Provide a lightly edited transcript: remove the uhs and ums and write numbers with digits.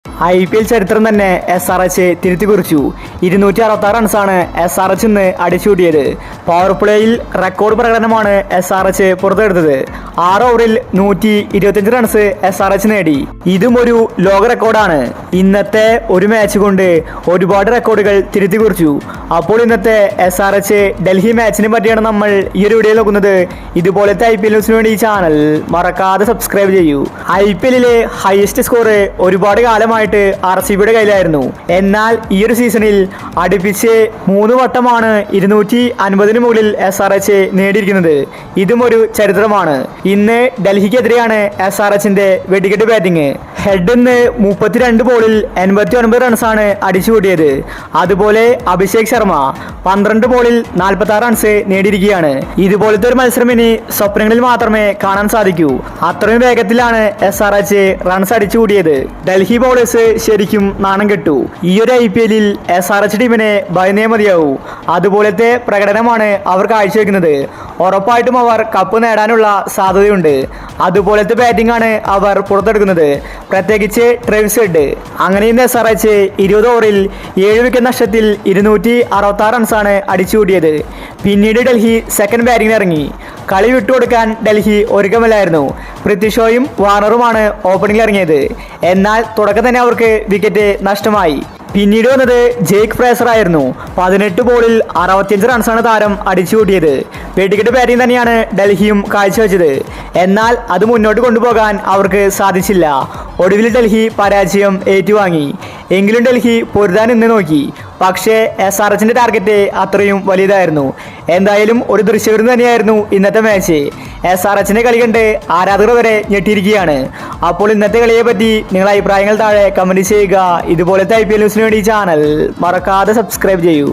IPL ചരിത്രം തന്നെ SRH തിരുത്തി കുറിച്ചു. 266 റൺസാണ് SRH ഇന്ന് അടിച്ചുകൂട്ടിയത്. പവർ പ്ലേയിൽ റെക്കോർഡ് പ്രകടനമാണ് SRH പുറത്തെടുത്തത്. 6 ഓവറിൽ 125 റൺസ് SRH നേടി. ഇതും ഒരു ലോക റെക്കോർഡാണ്. ഇന്നത്തെ ഒരു മാച്ച് കൊണ്ട് ഒരുപാട് റെക്കോർഡുകൾ തിരുത്തി കുറിച്ചു. അപ്പോൾ ഇന്നത്തെ SRH ഡൽഹി മാച്ചിനെ പറ്റിയാണ് നമ്മൾ ഈ ഒരു വീഡിയോ നോക്കുന്നത്. ഇതുപോലത്തെ IPL ന്യൂസിന് വേണ്ടി ഈ ചാനൽ മറക്കാതെ സബ്സ്ക്രൈബ് ചെയ്യൂ. IPL-ലെ ഹയസ്റ്റ് സ്കോർ ഒരുപാട് കാലമായിട്ട് RCBയുടെ കയ്യിലായിരുന്നു. എന്നാൽ ഈ ഒരു സീസണിൽ അടുപ്പിച്ച് 3 വട്ടമാണ് 250 മുകളിൽ SRH നേടിയിരിക്കുന്നത്. ഇതും ഒരു ചരിത്രമാണ്. ഇന്ന് ഡൽഹിക്കെതിരെയാണ് SRHന്റെ വെടിക്കെട്ട് ബാറ്റിംഗ്. ഹെഡ് ഇന്ന് 32 ബോളിൽ 89 റൺസാണ് അടിച്ചുകൂട്ടിയത്. അതുപോലെ അഭിഷേക് ശർമ്മ 12 ബോളിൽ 46 റൺസ് നേടിയിരിക്കുകയാണ്. ഇതുപോലത്തെ ഒരു മത്സരം ഇനി സ്വപ്നങ്ങളിൽ മാത്രമേ കാണാൻ സാധിക്കൂ. അത്രയും വേഗത്തിലാണ് SRH റൺസ് അടിച്ചുകൂടിയത്. ഡൽഹി ബൗളേഴ്സ് ശരിക്കും നാണം കെട്ടു. ഈ ഒരു IPL-ൽ SRH ടീമിനെ ഭയന്നേ മതിയാവൂ. അതുപോലത്തെ പ്രകടനമാണ് അവർ കാഴ്ചവെക്കുന്നത്. ഉറപ്പായിട്ടും അവർ കപ്പ് നേടാനുള്ള സാധ്യതയുണ്ട്. അതുപോലത്തെ ബാറ്റിംഗ് ആണ് അവർ പുറത്തെടുക്കുന്നത്, പ്രത്യേകിച്ച് ട്രേവിസ് ഹെഡ്. അങ്ങനെ ഇന്ന് SRH 20 ഓവറിൽ 7 വിക്കറ്റ് നഷ്ടത്തിൽ 266 റൺസാണ് അടിച്ചുകൂട്ടിയത്. പിന്നീട് ഡൽഹി സെക്കൻഡ് ബാറ്റിംഗിന് ഇറങ്ങി. കളി വിട്ടുകൊടുക്കാൻ ഡൽഹി ഒരുക്കമല്ലായിരുന്നു. പൃഥ്വി ഷോയും വാർണറുമാണ് ഓപ്പണിംഗിൽ ഇറങ്ങിയത്. എന്നാൽ തുടക്കം തന്നെ അവർക്ക് വിക്കറ്റ് നഷ്ടമായി. പിന്നീട് വന്നത് ജേക്ക് ഫ്രേസർ ആയിരുന്നു. 18 ബോളിൽ 65 റൺസാണ് താരം അടിച്ചുകൂട്ടിയത്. വെടിക്കെട്ട് ബാറ്റിംഗ് തന്നെയാണ് ഡൽഹിയും കാഴ്ചവെച്ചത്. എന്നാൽ അത് മുന്നോട്ട് കൊണ്ടുപോകാൻ അവർക്ക് സാധിച്ചില്ല. ഒടുവിൽ ഡൽഹി പരാജയം ഏറ്റുവാങ്ങി. എങ്കിലും ഡൽഹി പൊരുതാൻ നിന്ന് നോക്കി. പക്ഷേ SRHന്റെ ടാർഗറ്റ് അത്രയും വലിയതായിരുന്നു. എന്തായാലും ഒരു ദൃശ്യവിരുന്ന് തന്നെയായിരുന്നു ഇന്നത്തെ മാച്ച്. SRHന്റെ കളി കണ്ട് ആരാധകർ വരെ ഞെട്ടിയിരിക്കുകയാണ്. അപ്പോൾ ഇന്നത്തെ കളിയെ പറ്റി നിങ്ങളുടെ അഭിപ്രായങ്ങൾ താഴെ കമന്റ് ചെയ്യുക. ഇതുപോലത്തെ IPL ന്യൂസിന് വേണ്ടി ചാനൽ മറക്കാതെ സബ്സ്ക്രൈബ് ചെയ്യൂ.